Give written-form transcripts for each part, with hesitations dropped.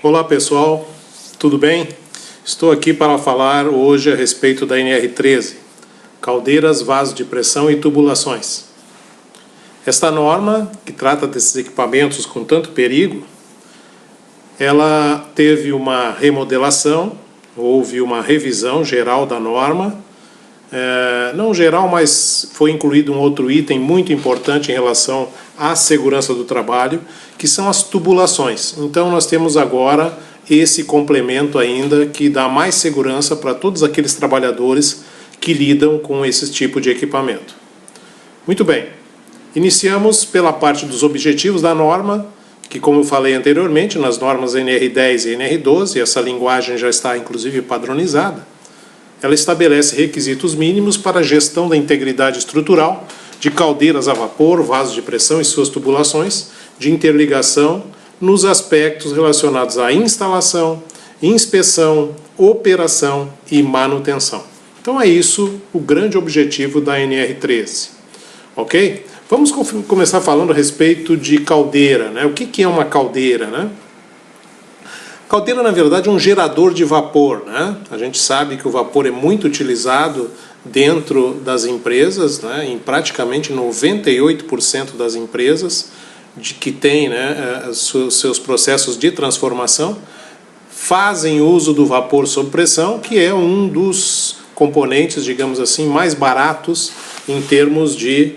Olá pessoal, tudo bem? Estou aqui para falar hoje a respeito da NR13, caldeiras, vasos de pressão e tubulações. Esta norma, que trata desses equipamentos com tanto perigo, ela teve uma remodelação, houve uma revisão geral da norma, não geral, mas foi incluído um outro item muito importante em relação à segurança do trabalho, que são as tubulações. Então nós temos agora esse complemento ainda que dá mais segurança para todos aqueles trabalhadores que lidam com esse tipo de equipamento. Muito bem, iniciamos pela parte dos objetivos da norma, que como eu falei anteriormente, nas normas NR10 e NR12, essa linguagem já está inclusive padronizada. Ela estabelece requisitos mínimos para a gestão da integridade estrutural de caldeiras a vapor, vasos de pressão e suas tubulações de interligação nos aspectos relacionados à instalação, inspeção, operação e manutenção. Então é isso o grande objetivo da NR13. Ok? Vamos começar falando a respeito de caldeira, né? O que é uma caldeira, né? Caldeira, na verdade, é um gerador de vapor, né? A gente sabe que o vapor é muito utilizado dentro das empresas, né? Em praticamente 98% das empresas que têm, né, seus processos de transformação, fazem uso do vapor sob pressão, que é um dos componentes, digamos assim, mais baratos em termos de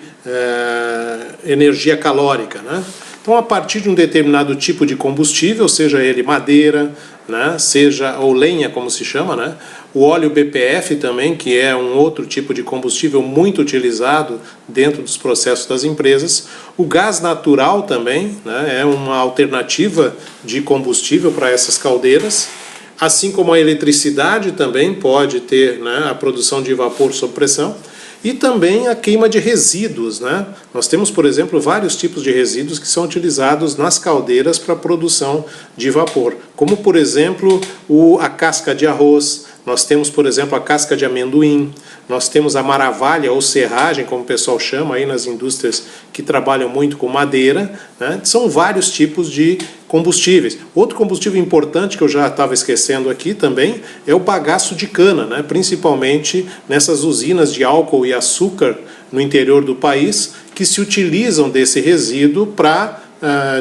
energia calórica, né? Então, a partir de um determinado tipo de combustível, seja ele madeira, né, seja ou lenha, como se chama, né, o óleo BPF também, que é um outro tipo de combustível muito utilizado dentro dos processos das empresas, o gás natural também, né, é uma alternativa de combustível para essas caldeiras, assim como a eletricidade também pode ter, né, a produção de vapor sob pressão. E também a queima de resíduos, né? Nós temos, por exemplo, vários tipos de resíduos que são utilizados nas caldeiras para a produção de vapor, como, por exemplo, a casca de arroz, nós temos, por exemplo, a casca de amendoim, nós temos a maravalha ou serragem, como o pessoal chama aí nas indústrias que trabalham muito com madeira, né? São vários tipos de combustíveis. Outro combustível importante que eu já estava esquecendo aqui também é o bagaço de cana, né? Principalmente nessas usinas de álcool e açúcar no interior do país, que se utilizam desse resíduo para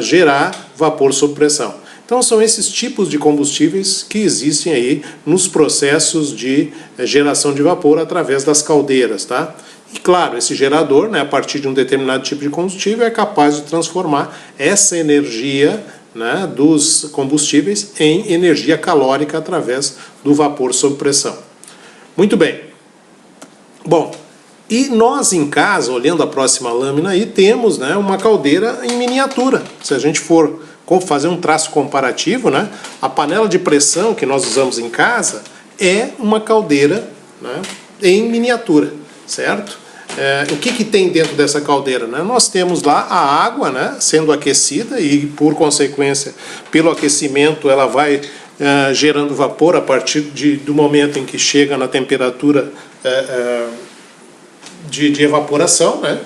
gerar vapor sob pressão. Então são esses tipos de combustíveis que existem aí nos processos de geração de vapor através das caldeiras, tá? E claro, esse gerador, né, a partir de um determinado tipo de combustível, é capaz de transformar essa energia, né, dos combustíveis em energia calórica através do vapor sob pressão. Muito bem. Bom, e nós em casa, olhando a próxima lâmina aí, temos, né, uma caldeira em miniatura. Se a gente for fazer um traço comparativo, né, a panela de pressão que nós usamos em casa é uma caldeira, né, em miniatura, certo? O que tem dentro dessa caldeira, né? Nós temos lá a água, né, sendo aquecida e, por consequência, pelo aquecimento, ela vai gerando vapor a partir do momento em que chega na temperatura de evaporação, né?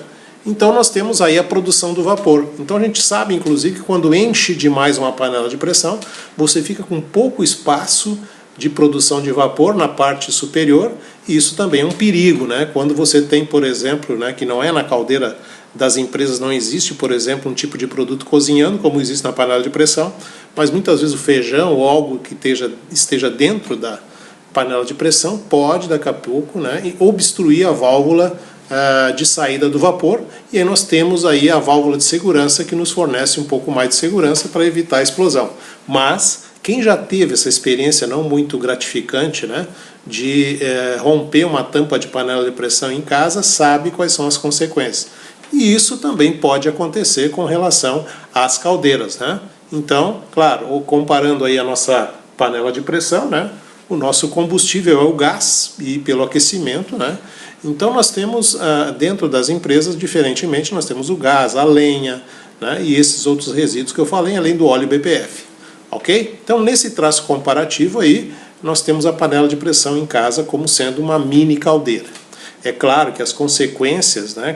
Então nós temos aí a produção do vapor. Então a gente sabe, inclusive, que quando enche demais uma panela de pressão, você fica com pouco espaço de produção de vapor na parte superior, e isso também é um perigo, né? Quando você tem, por exemplo, né, que não é na caldeira das empresas, não existe, por exemplo, um tipo de produto cozinhando, como existe na panela de pressão, mas muitas vezes o feijão ou algo que esteja dentro da panela de pressão pode, daqui a pouco, né, obstruir a válvula de saída do vapor, e aí nós temos aí a válvula de segurança que nos fornece um pouco mais de segurança para evitar a explosão. Mas quem já teve essa experiência não muito gratificante, né, de romper uma tampa de panela de pressão em casa, sabe quais são as consequências. E isso também pode acontecer com relação às caldeiras, né? Então, claro, comparando aí a nossa panela de pressão, né, o nosso combustível é o gás, e pelo aquecimento, né? Então nós temos dentro das empresas, diferentemente, nós temos o gás, a lenha, né, e esses outros resíduos que eu falei, além do óleo BPF. Ok? Então nesse traço comparativo aí, nós temos a panela de pressão em casa como sendo uma mini caldeira. É claro que as consequências, né,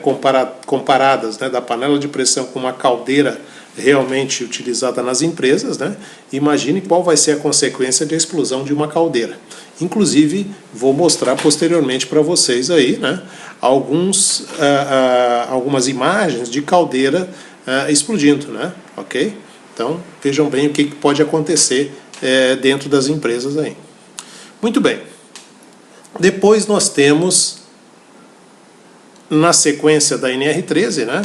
comparadas, né, da panela de pressão com uma caldeira realmente utilizada nas empresas, né? Imagine qual vai ser a consequência de a explosão de uma caldeira. Inclusive, vou mostrar posteriormente para vocês aí, né, algumas imagens de caldeira explodindo, né? Ok? Então, vejam bem o que pode acontecer dentro das empresas aí. Muito bem. Depois nós temos, na sequência da NR13, né,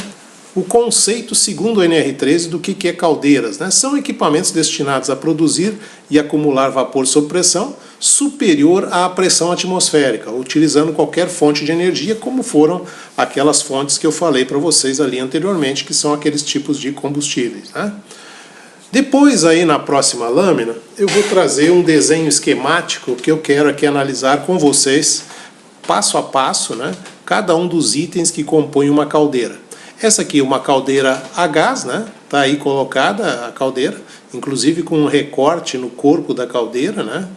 o conceito segundo a NR13 do que é caldeiras, né? São equipamentos destinados a produzir e acumular vapor sob pressão superior à pressão atmosférica, utilizando qualquer fonte de energia, como foram aquelas fontes que eu falei para vocês ali anteriormente, que são aqueles tipos de combustíveis, né? Depois, aí na próxima lâmina, eu vou trazer um desenho esquemático que eu quero aqui analisar com vocês, passo a passo, né, cada um dos itens que compõem uma caldeira. Essa aqui é uma caldeira a gás, né? Está aí colocada a caldeira, inclusive com um recorte no corpo da caldeira, né?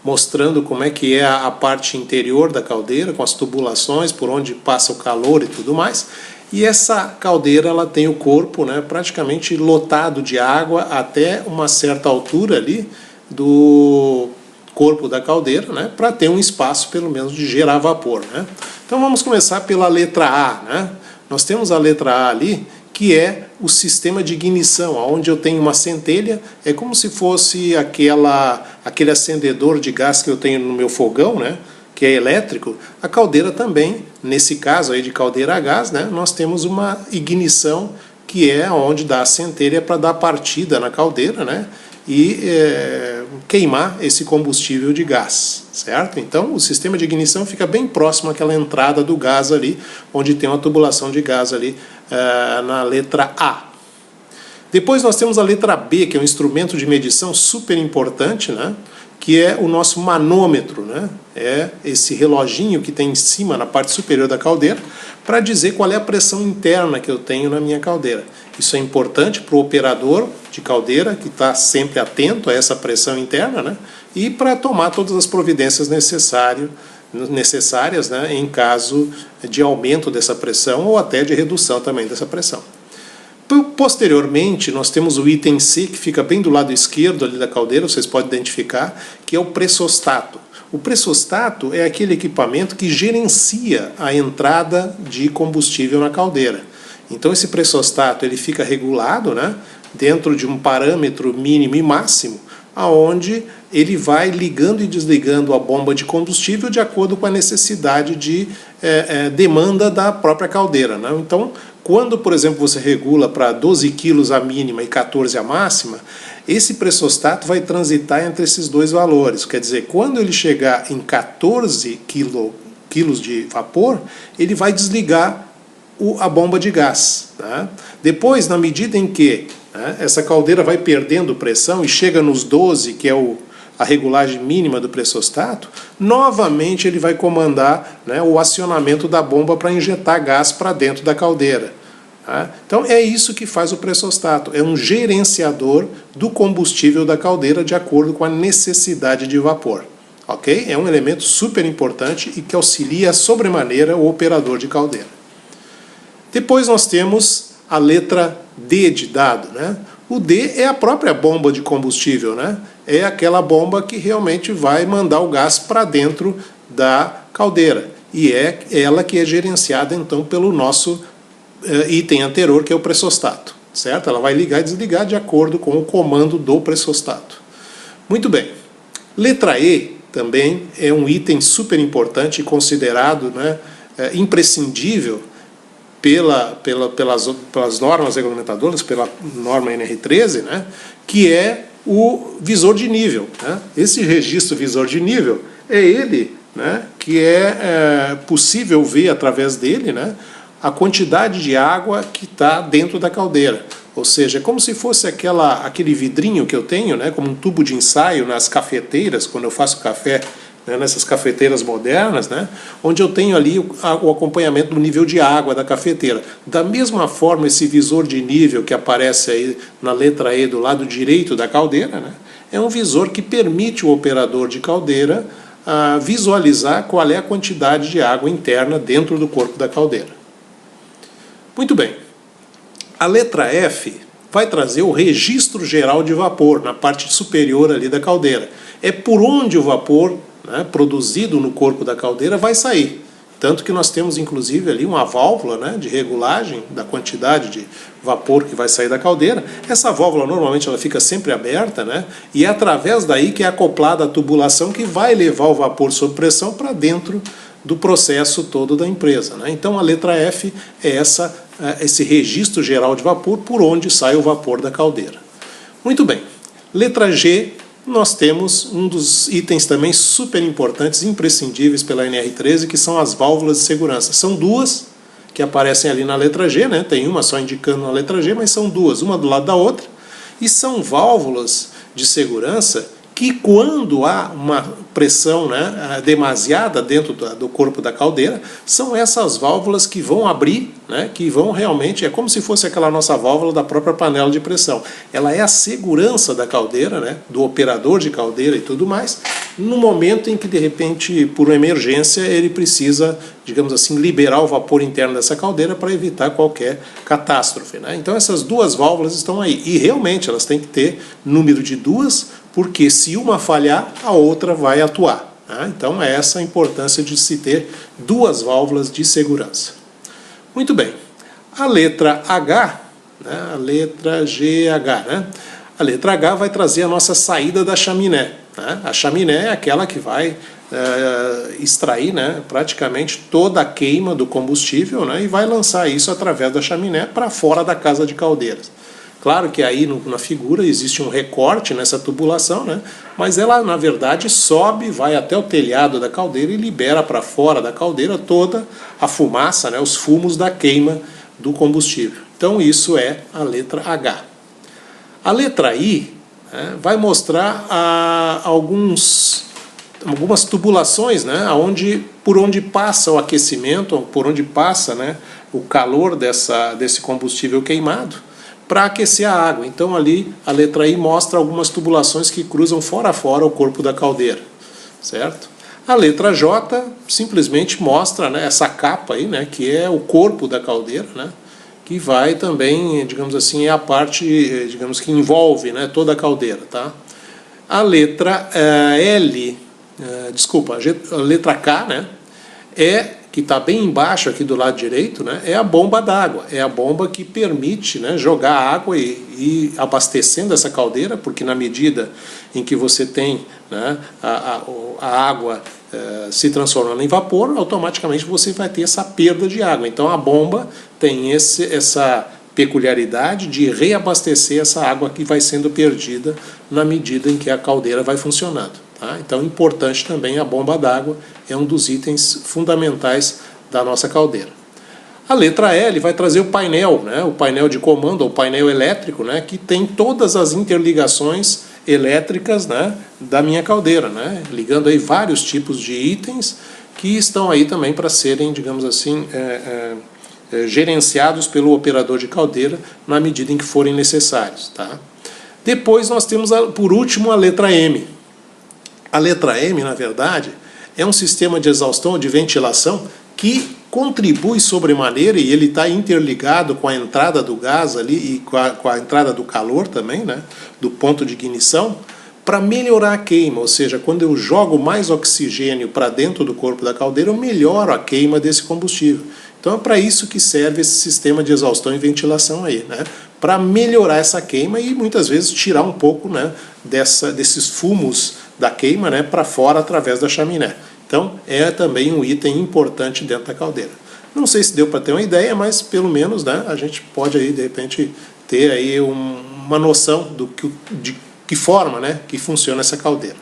Mostrando como é que é a parte interior da caldeira, com as tubulações, por onde passa o calor e tudo mais. E essa caldeira, ela tem o corpo, né, praticamente lotado de água até uma certa altura ali do corpo da caldeira, né, para ter um espaço pelo menos de gerar vapor, né? Então vamos começar pela letra A, né? Nós temos a letra A ali, que é o sistema de ignição, onde eu tenho uma centelha, é como se fosse aquele acendedor de gás que eu tenho no meu fogão, né, que é elétrico. A caldeira também, nesse caso aí de caldeira a gás, né, nós temos uma ignição que é onde dá a centelha para dar partida na caldeira, né, e queimar esse combustível de gás, certo? Então o sistema de ignição fica bem próximo àquela entrada do gás ali, onde tem uma tubulação de gás ali na letra A. Depois nós temos a letra B, que é um instrumento de medição super importante, né? Que é o nosso manômetro, né? É esse reloginho que tem em cima, na parte superior da caldeira, para dizer qual é a pressão interna que eu tenho na minha caldeira. Isso é importante para o operador de caldeira, que está sempre atento a essa pressão interna, né? E para tomar todas as providências necessárias, né, em caso de aumento dessa pressão ou até de redução também dessa pressão. Posteriormente, nós temos o item C, que fica bem do lado esquerdo ali da caldeira, vocês podem identificar, que é o pressostato. O pressostato é aquele equipamento que gerencia a entrada de combustível na caldeira. Então esse pressostato ele fica regulado, né, dentro de um parâmetro mínimo e máximo, aonde ele vai ligando e desligando a bomba de combustível de acordo com a necessidade de demanda da própria caldeira, né? Então, quando, por exemplo, você regula para 12 kg a mínima e 14 a máxima, esse pressostato vai transitar entre esses dois valores. Quer dizer, quando ele chegar em 14 quilos de vapor, ele vai desligar a bomba de gás, né? Depois, na medida em que essa caldeira vai perdendo pressão e chega nos 12, que é a regulagem mínima do pressostato, novamente ele vai comandar, né, o acionamento da bomba para injetar gás para dentro da caldeira. Tá? Então é isso que faz o pressostato, é um gerenciador do combustível da caldeira de acordo com a necessidade de vapor. Ok? É um elemento super importante e que auxilia sobremaneira o operador de caldeira. Depois nós temos a letra D de dado, né? O D é a própria bomba de combustível, né? É aquela bomba que realmente vai mandar o gás para dentro da caldeira. E é ela que é gerenciada, então, pelo nosso item anterior, que é o pressostato, certo? Ela vai ligar e desligar de acordo com o comando do pressostato. Muito bem. Letra E também é um item super importante e considerado, né, imprescindível pelas normas regulamentadoras, pela norma NR13, né, que é o visor de nível, né? Esse registro visor de nível é ele, né, que é possível ver através dele, né, a quantidade de água que está dentro da caldeira. Ou seja, é como se fosse aquele vidrinho que eu tenho, né, como um tubo de ensaio nas cafeteiras, quando eu faço café, né, nessas cafeteiras modernas, né, onde eu tenho ali o acompanhamento do nível de água da cafeteira. Da mesma forma, esse visor de nível que aparece aí na letra E do lado direito da caldeira, né, é um visor que permite o operador de caldeira visualizar qual é a quantidade de água interna dentro do corpo da caldeira. Muito bem. A letra F vai trazer o registro geral de vapor na parte superior ali da caldeira. É por onde o vapor, né, produzido no corpo da caldeira vai sair. Tanto que nós temos inclusive ali uma válvula, né, de regulagem da quantidade de vapor que vai sair da caldeira. Essa válvula normalmente ela fica sempre aberta, né, e é através daí que é acoplada a tubulação que vai levar o vapor sob pressão para dentro do processo todo da empresa, né? Então a letra F é esse registro geral de vapor por onde sai o vapor da caldeira. Muito bem. Letra G, nós temos um dos itens também super importantes, imprescindíveis pela NR13, que são as válvulas de segurança. São duas que aparecem ali na letra G, né? Tem uma só indicando na letra G, mas são duas, uma do lado da outra, e são válvulas de segurança que quando há uma pressão, né, demasiada dentro do corpo da caldeira, são essas válvulas que vão abrir, né, que vão realmente, é como se fosse aquela nossa válvula da própria panela de pressão. Ela é a segurança da caldeira, né, do operador de caldeira e tudo mais, no momento em que de repente, por uma emergência, ele precisa, digamos assim, liberar o vapor interno dessa caldeira para evitar qualquer catástrofe, né? Então essas duas válvulas estão aí, e realmente elas têm que ter número de duas, porque se uma falhar, a outra vai atuar, né? Então é essa a importância de se ter duas válvulas de segurança. Muito bem. A letra H, né? A letra GH, né? A letra H vai trazer a nossa saída da chaminé, né? A chaminé é aquela que vai extrair, né, praticamente toda a queima do combustível, né, e vai lançar isso através da chaminé para fora da casa de caldeiras. Claro que aí na figura existe um recorte nessa tubulação, né, mas ela na verdade sobe, vai até o telhado da caldeira e libera para fora da caldeira toda a fumaça, né, os fumos da queima do combustível. Então isso é a letra H. A letra I, né, vai mostrar algumas tubulações, né, por onde passa o aquecimento, por onde passa, né, o calor desse combustível queimado, para aquecer a água. Então ali a letra I mostra algumas tubulações que cruzam fora a fora o corpo da caldeira, certo? A letra J simplesmente mostra, né, essa capa aí, né, que é o corpo da caldeira, né, que vai também, digamos assim, é a parte, digamos que envolve, né, toda a caldeira, tá? A letra a letra K, né, que está bem embaixo aqui do lado direito, né, é a bomba d'água. É a bomba que permite, né, jogar água e ir abastecendo essa caldeira, porque na medida em que você tem, né, a água se transformando em vapor, automaticamente você vai ter essa perda de água. Então a bomba tem essa peculiaridade de reabastecer essa água que vai sendo perdida na medida em que a caldeira vai funcionando. Tá? Então, importante também, a bomba d'água é um dos itens fundamentais da nossa caldeira. A letra L vai trazer o painel, né? O painel de comando, ou painel elétrico, né? Que tem todas as interligações elétricas, né, da minha caldeira, né? Ligando aí vários tipos de itens que estão aí também para serem, digamos assim, gerenciados pelo operador de caldeira na medida em que forem necessários. Tá? Depois nós temos, por último, a letra M. A letra M, na verdade, é um sistema de exaustão ou de ventilação que contribui sobremaneira, e ele está interligado com a entrada do gás ali e com a entrada do calor também, né, do ponto de ignição, para melhorar a queima, ou seja, quando eu jogo mais oxigênio para dentro do corpo da caldeira, eu melhoro a queima desse combustível. Então é para isso que serve esse sistema de exaustão e ventilação aí, né, para melhorar essa queima e muitas vezes tirar um pouco, né, desses fumos da queima, né, para fora através da chaminé. Então é também um item importante dentro da caldeira. Não sei se deu para ter uma ideia, mas pelo menos, né, a gente pode aí de repente ter aí uma noção de que forma, né, que funciona essa caldeira.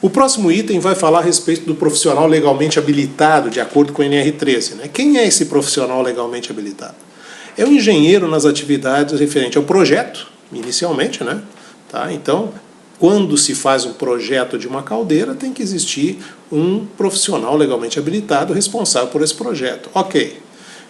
O próximo item vai falar a respeito do profissional legalmente habilitado, de acordo com a NR13. Né? Quem é esse profissional legalmente habilitado? É o engenheiro nas atividades referentes ao projeto, inicialmente, né? Tá? Então, quando se faz um projeto de uma caldeira, tem que existir um profissional legalmente habilitado responsável por esse projeto. Ok.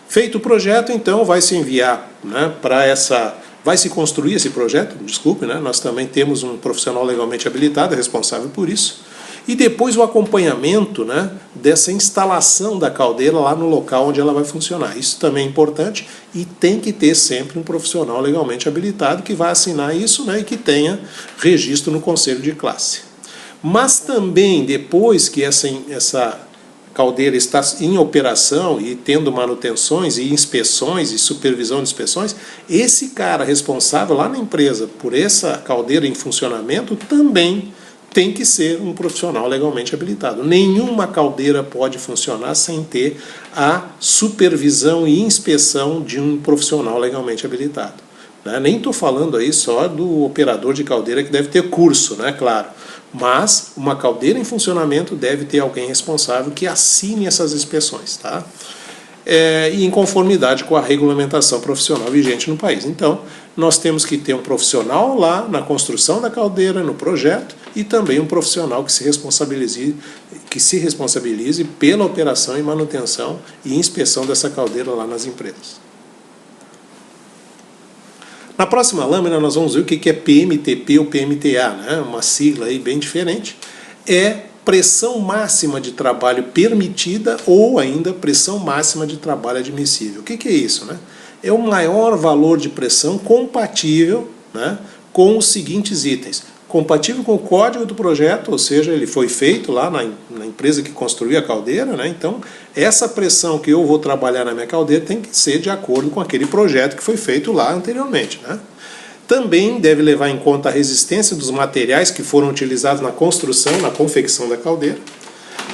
Feito o projeto, então, vai se enviar, né, para essa... Vai se construir esse projeto, desculpe, né? Nós também temos um profissional legalmente habilitado responsável por isso. E depois o acompanhamento, né, dessa instalação da caldeira lá no local onde ela vai funcionar. Isso também é importante e tem que ter sempre um profissional legalmente habilitado que vai assinar isso, né, e que tenha registro no conselho de classe. Mas também, depois que essa caldeira está em operação e tendo manutenções e inspeções e supervisão de inspeções, esse cara responsável lá na empresa por essa caldeira em funcionamento também tem que ser um profissional legalmente habilitado. Nenhuma caldeira pode funcionar sem ter a supervisão e inspeção de um profissional legalmente habilitado. Né? Nem estou falando aí só do operador de caldeira que deve ter curso, né? Claro. Mas uma caldeira em funcionamento deve ter alguém responsável que assine essas inspeções, tá? E em conformidade com a regulamentação profissional vigente no país. Então, nós temos que ter um profissional lá na construção da caldeira, no projeto, e também um profissional que se responsabilize pela operação e manutenção e inspeção dessa caldeira lá nas empresas. Na próxima lâmina nós vamos ver o que é PMTP ou PMTA, né? Uma sigla aí bem diferente. É pressão máxima de trabalho permitida ou ainda pressão máxima de trabalho admissível. O que é isso, né? É o maior valor de pressão compatível, né, com os seguintes itens. Compatível com o código do projeto, ou seja, ele foi feito lá na empresa que construiu a caldeira, né? Então, essa pressão que eu vou trabalhar na minha caldeira tem que ser de acordo com aquele projeto que foi feito lá anteriormente, né? Também deve levar em conta a resistência dos materiais que foram utilizados na construção, na confecção da caldeira.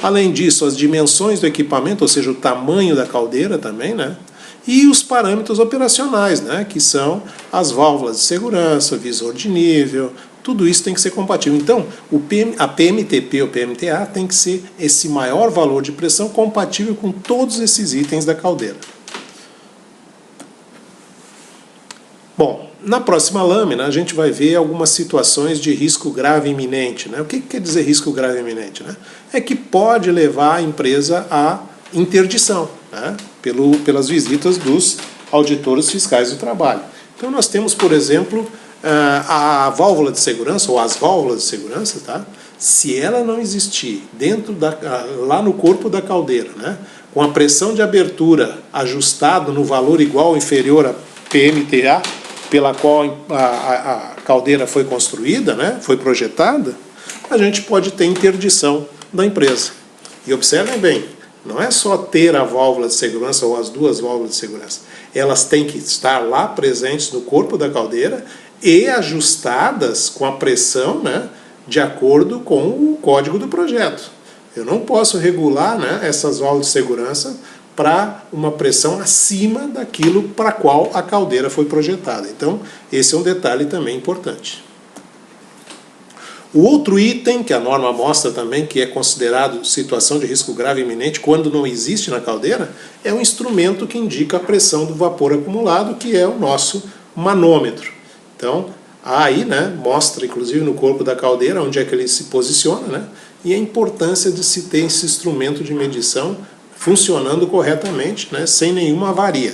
Além disso, as dimensões do equipamento, ou seja, o tamanho da caldeira também, né? E os parâmetros operacionais, né? Que são as válvulas de segurança, visor de nível. Tudo isso tem que ser compatível. Então, a PMTP ou PMTA tem que ser esse maior valor de pressão compatível com todos esses itens da caldeira. Bom, na próxima lâmina a gente vai ver algumas situações de risco grave iminente, né? O que quer dizer risco grave iminente, né? É que pode levar a empresa à interdição, né? Pelas visitas dos auditores fiscais do trabalho. Então nós temos, por exemplo, a válvula de segurança, ou as válvulas de segurança, tá? Se ela não existir lá no corpo da caldeira, né, com a pressão de abertura ajustado no valor igual ou inferior a PMTA, pela qual a caldeira foi construída, né, foi projetada, a gente pode ter interdição da empresa. E observem bem, não é só ter a válvula de segurança ou as duas válvulas de segurança. Elas têm que estar lá presentes no corpo da caldeira e ajustadas com a pressão, né, de acordo com o código do projeto. Eu não posso regular, né, essas válvulas de segurança para uma pressão acima daquilo para qual a caldeira foi projetada. Então, esse é um detalhe também importante. O outro item que a norma mostra também, que é considerado situação de risco grave iminente quando não existe na caldeira, é um instrumento que indica a pressão do vapor acumulado, que é o nosso manômetro. Então, aí, né, mostra inclusive no corpo da caldeira onde é que ele se posiciona, né, e a importância de se ter esse instrumento de medição funcionando corretamente, né, sem nenhuma avaria.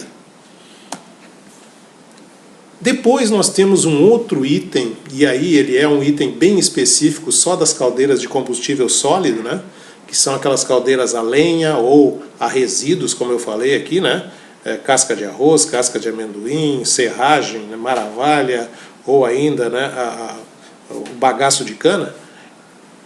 Depois nós temos um outro item, e aí ele é um item bem específico só das caldeiras de combustível sólido, né, que são aquelas caldeiras a lenha ou a resíduos, como eu falei aqui, né, casca de arroz, casca de amendoim, serragem, né, maravalha, ou ainda, né, o bagaço de cana.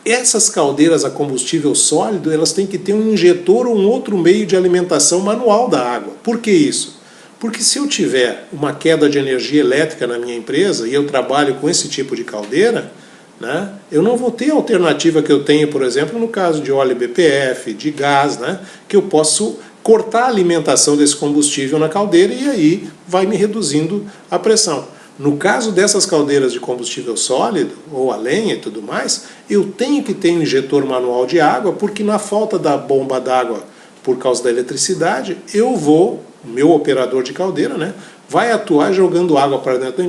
Essas caldeiras a combustível sólido, elas têm que ter um injetor ou um outro meio de alimentação manual da água. Por que isso? Porque se eu tiver uma queda de energia elétrica na minha empresa e eu trabalho com esse tipo de caldeira, né, eu não vou ter a alternativa que eu tenho, por exemplo, no caso de óleo BPF, de gás, né, que eu posso cortar a alimentação desse combustível na caldeira e aí vai me reduzindo a pressão. No caso dessas caldeiras de combustível sólido, ou a lenha e tudo mais, eu tenho que ter um injetor manual de água, porque na falta da bomba d'água por causa da eletricidade, o meu operador de caldeira, né, vai atuar jogando água para dentro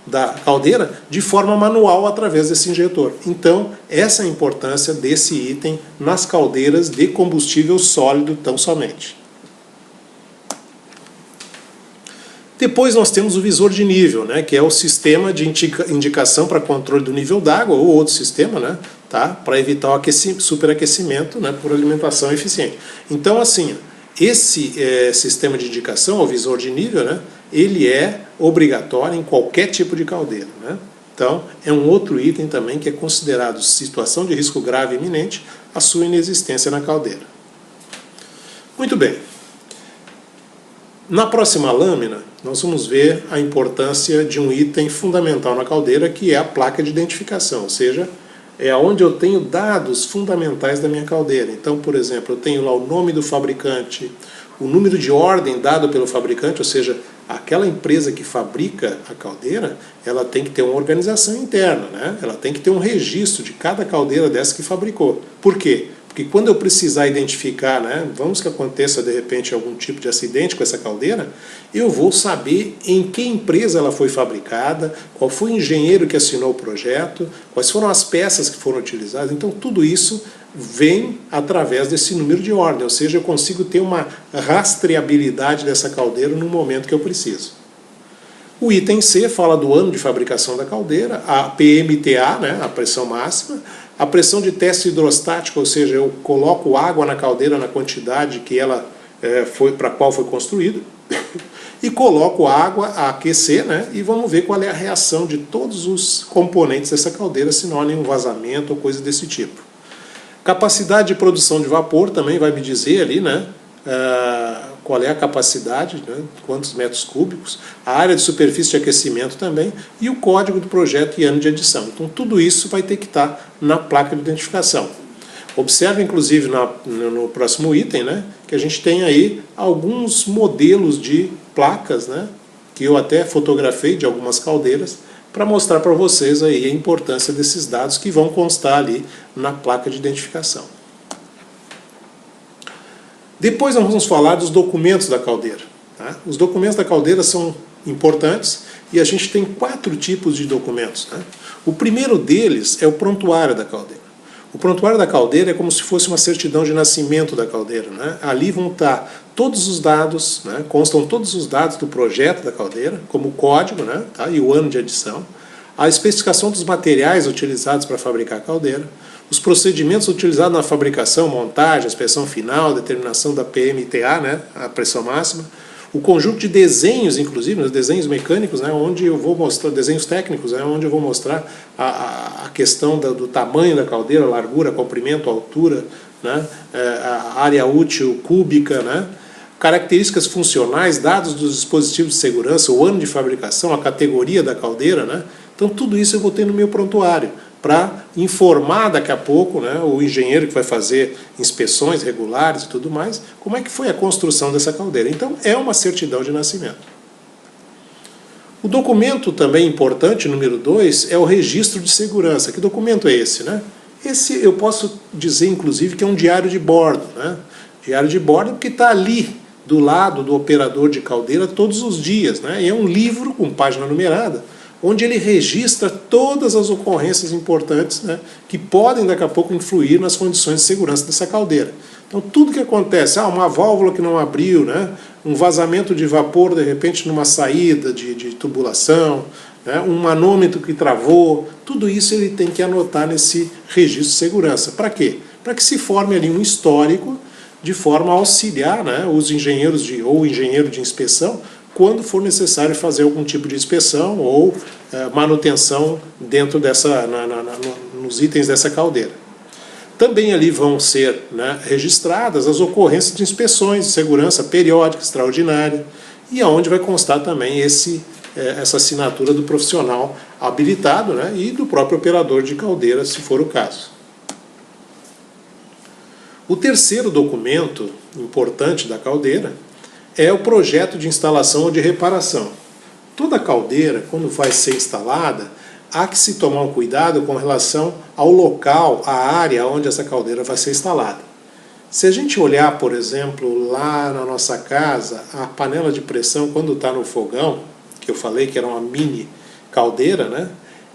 da caldeira de forma manual através desse injetor. Então, essa é a importância desse item nas caldeiras de combustível sólido tão somente. Depois nós temos o visor de nível, né, que é o sistema de indicação para controle do nível d'água, ou outro sistema, né, tá, para evitar o superaquecimento, né, por alimentação eficiente. Então, assim, esse sistema de indicação, o visor de nível, né, ele é obrigatório em qualquer tipo de caldeira, né? Então, é um outro item também que é considerado situação de risco grave iminente, a sua inexistência na caldeira. Muito bem. Na próxima lâmina, nós vamos ver a importância de um item fundamental na caldeira, que é a placa de identificação, ou seja, é onde eu tenho dados fundamentais da minha caldeira. Então, por exemplo, eu tenho lá o nome do fabricante, o número de ordem dado pelo fabricante, ou seja, aquela empresa que fabrica a caldeira, ela tem que ter uma organização interna, né? Ela tem que ter um registro de cada caldeira dessa que fabricou. Por quê? Porque quando eu precisar identificar, né, vamos que aconteça de repente algum tipo de acidente com essa caldeira, eu vou saber em que empresa ela foi fabricada, qual foi o engenheiro que assinou o projeto, quais foram as peças que foram utilizadas. Então tudo isso vem através desse número de ordem, ou seja, eu consigo ter uma rastreabilidade dessa caldeira no momento que eu preciso. O item C fala do ano de fabricação da caldeira, a PMTA, né, a pressão máxima, a pressão de teste hidrostático, ou seja, eu coloco água na caldeira na quantidade que ela para a qual foi construída, e coloco água a aquecer, né, e vamos ver qual é a reação de todos os componentes dessa caldeira, se não há nenhum vazamento ou coisa desse tipo. Capacidade de produção de vapor também vai me dizer ali, né, qual é a capacidade, né, quantos metros cúbicos, a área de superfície de aquecimento também, e o código do projeto e ano de adição. Então tudo isso vai ter que estar na placa de identificação. Observe, inclusive, no próximo item, né, que a gente tem aí alguns modelos de placas, né, que eu até fotografei de algumas caldeiras, para mostrar para vocês aí a importância desses dados que vão constar ali na placa de identificação. Depois nós vamos falar dos documentos da caldeira. Tá? Os documentos da caldeira são importantes e a gente tem 4 tipos de documentos. Né? O primeiro deles é o prontuário da caldeira. O prontuário da caldeira é como se fosse uma certidão de nascimento da caldeira. Né? Ali vão estar todos os dados, né? Constam todos os dados do projeto da caldeira, como o código, né? Tá? E o ano de adição, a especificação dos materiais utilizados para fabricar a caldeira, os procedimentos utilizados na fabricação, montagem, inspeção final, determinação da PMTA, né? A pressão máxima, o conjunto de desenhos, inclusive, os desenhos mecânicos, né, onde eu vou mostrar, desenhos técnicos, né, onde eu vou mostrar a questão do tamanho da caldeira, largura, comprimento, altura, né, a área útil cúbica, né, características funcionais, dados dos dispositivos de segurança, o ano de fabricação, a categoria da caldeira, né, então tudo isso eu vou ter no meu prontuário, para informar daqui a pouco, né, o engenheiro que vai fazer inspeções regulares e tudo mais, como é que foi a construção dessa caldeira. Então é uma certidão de nascimento. O documento também importante, número 2, é o registro de segurança. Que documento é esse? Né? Esse eu posso dizer, inclusive, que é um diário de bordo. Né? Diário de bordo porque está ali, do lado do operador de caldeira, todos os dias. Né? E é um livro com página numerada, onde ele registra todas as ocorrências importantes, né, que podem daqui a pouco influir nas condições de segurança dessa caldeira. Então tudo que acontece, uma válvula que não abriu, né, um vazamento de vapor de repente numa saída de tubulação, né, um manômetro que travou, tudo isso ele tem que anotar nesse registro de segurança. Para quê? Para que se forme ali um histórico de forma a auxiliar, né, os engenheiros ou o engenheiro de inspeção quando for necessário fazer algum tipo de inspeção ou manutenção dentro nos itens dessa caldeira. Também ali vão ser, né, registradas as ocorrências de inspeções de segurança periódica, extraordinária, e aonde vai constar também essa assinatura do profissional habilitado, né, e do próprio operador de caldeira, se for o caso. O terceiro documento importante da caldeira é o projeto de instalação ou de reparação. Toda caldeira, quando vai ser instalada, há que se tomar um cuidado com relação ao local, à área onde essa caldeira vai ser instalada. Se a gente olhar, por exemplo, lá na nossa casa, a panela de pressão, quando está no fogão, que eu falei que era uma mini caldeira, né,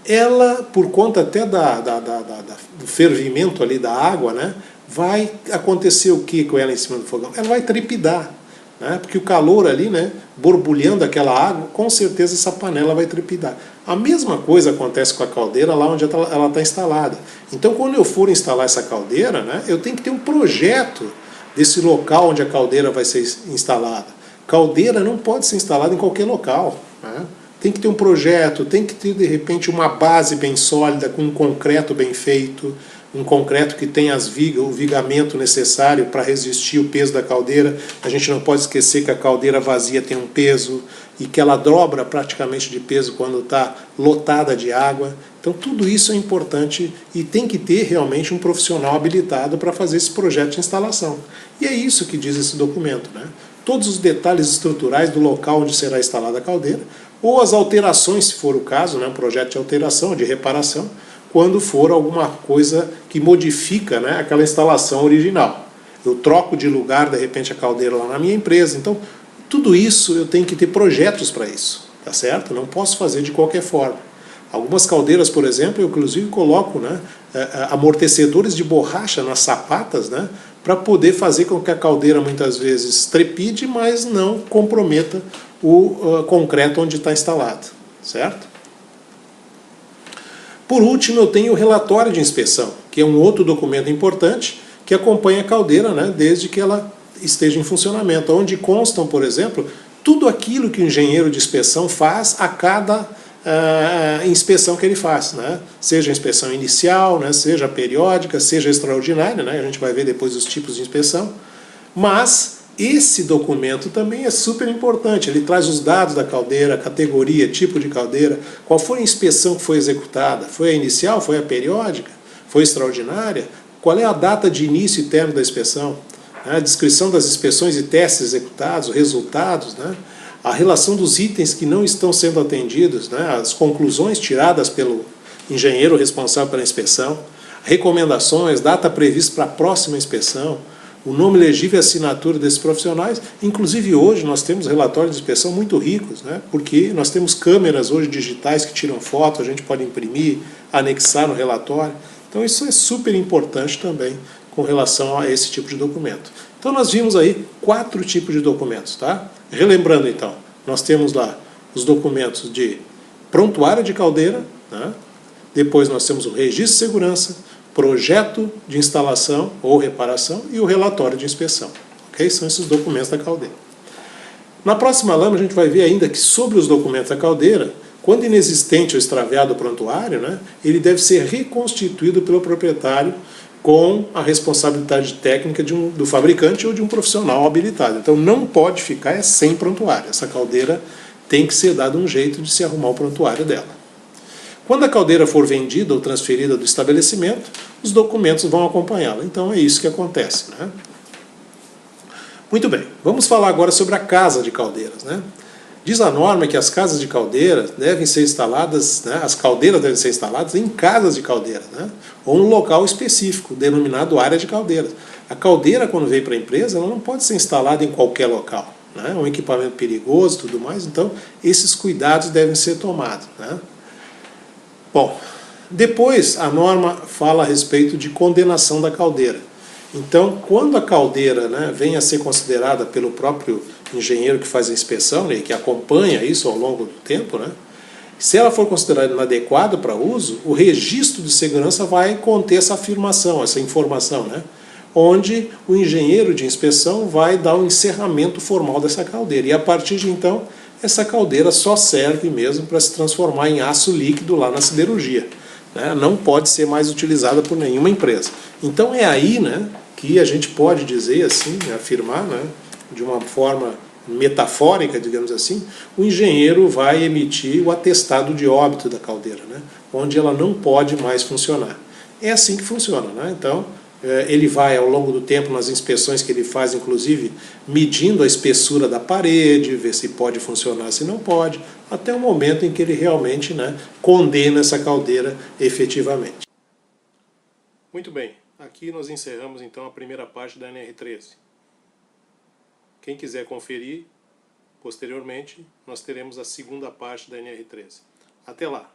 ela, por conta até do fervimento ali da água, né, vai acontecer o que com ela em cima do fogão? Ela vai trepidar. né? Porque o calor ali, né, borbulhando aquela água, com certeza essa panela vai trepidar. A mesma coisa acontece com a caldeira lá onde ela está instalada. Então, quando eu for instalar essa caldeira, né, eu tenho que ter um projeto desse local onde a caldeira vai ser instalada. Caldeira não pode ser instalada em qualquer local, né? Tem que ter um projeto, tem que ter, de repente, uma base bem sólida, com um concreto bem feito, um concreto que tenha o vigamento necessário para resistir o peso da caldeira. A gente não pode esquecer que a caldeira vazia tem um peso e que ela dobra praticamente de peso quando está lotada de água. Então tudo isso é importante e tem que ter realmente um profissional habilitado para fazer esse projeto de instalação. E é isso que diz esse documento, né? Todos os detalhes estruturais do local onde será instalada a caldeira, ou as alterações, se for o caso, né, um projeto de alteração, de reparação, quando for alguma coisa que modifica, né, aquela instalação original. Eu troco de lugar, de repente, a caldeira lá na minha empresa. Então, tudo isso eu tenho que ter projetos para isso, tá certo? Não posso fazer de qualquer forma. Algumas caldeiras, por exemplo, eu inclusive coloco, né, amortecedores de borracha nas sapatas, né, para poder fazer com que a caldeira muitas vezes trepide, mas não comprometa o concreto onde está instalado, certo? Por último, eu tenho o relatório de inspeção, que é um outro documento importante que acompanha a caldeira, né, desde que ela esteja em funcionamento, onde constam, por exemplo, tudo aquilo que o engenheiro de inspeção faz a cada inspeção que ele faz, né? Seja a inspeção inicial, né, seja periódica, seja extraordinária, né? A gente vai ver depois os tipos de inspeção, mas esse documento também é super importante. Ele traz os dados da caldeira, categoria, tipo de caldeira, qual foi a inspeção que foi executada, foi a inicial, foi a periódica, foi a extraordinária, qual é a data de início e término da inspeção, né? A descrição das inspeções e testes executados, resultados, né? A relação dos itens que não estão sendo atendidos, né? As conclusões tiradas pelo engenheiro responsável pela inspeção, recomendações, data prevista para a próxima inspeção, o nome legível e assinatura desses profissionais. Inclusive hoje nós temos relatórios de inspeção muito ricos, né? Porque nós temos câmeras hoje digitais que tiram foto, a gente pode imprimir, anexar no relatório. Então isso é super importante também com relação a esse tipo de documento. Então nós vimos aí 4 tipos de documentos, tá? Relembrando então, nós temos lá os documentos de prontuário de caldeira, né? Depois nós temos o registro de segurança, projeto de instalação ou reparação e o relatório de inspeção. Okay? São esses documentos da caldeira. Na próxima lâmina a gente vai ver ainda que sobre os documentos da caldeira, quando inexistente ou extraviado o prontuário, né, ele deve ser reconstituído pelo proprietário com a responsabilidade técnica do fabricante ou de um profissional habilitado. Então não pode ficar sem prontuário. Essa caldeira tem que ser dado um jeito de se arrumar o prontuário dela. Quando a caldeira for vendida ou transferida do estabelecimento, os documentos vão acompanhá-la. Então é isso que acontece, né? Muito bem, vamos falar agora sobre a casa de caldeiras, né? Diz a norma que as casas de caldeira devem ser instaladas, né, as caldeiras devem ser instaladas em casas de caldeira, né, ou um local específico, denominado área de caldeiras. A caldeira, quando vem para a empresa, ela não pode ser instalada em qualquer local, né, um equipamento perigoso e tudo mais, então esses cuidados devem ser tomados, né. Bom, depois a norma fala a respeito de condenação da caldeira. Então, quando a caldeira, né, vem a ser considerada pelo próprio engenheiro que faz a inspeção, né, e que acompanha isso ao longo do tempo, né, se ela for considerada inadequada para uso, o registro de segurança vai conter essa afirmação, essa informação, né, onde o engenheiro de inspeção vai dar um encerramento formal dessa caldeira. E a partir de então, essa caldeira só serve mesmo para se transformar em aço líquido lá na siderurgia. Né, não pode ser mais utilizada por nenhuma empresa. Então é aí, né, que a gente pode dizer assim, afirmar, né, de uma forma metafórica, digamos assim, o engenheiro vai emitir o atestado de óbito da caldeira, né, onde ela não pode mais funcionar. É assim que funciona, né? Então ele vai ao longo do tempo nas inspeções que ele faz, inclusive medindo a espessura da parede, ver se pode funcionar, se não pode, até o momento em que ele realmente, né, condena essa caldeira efetivamente. Muito bem, aqui nós encerramos então a primeira parte da NR13. Quem quiser conferir, posteriormente, nós teremos a segunda parte da NR13. Até lá!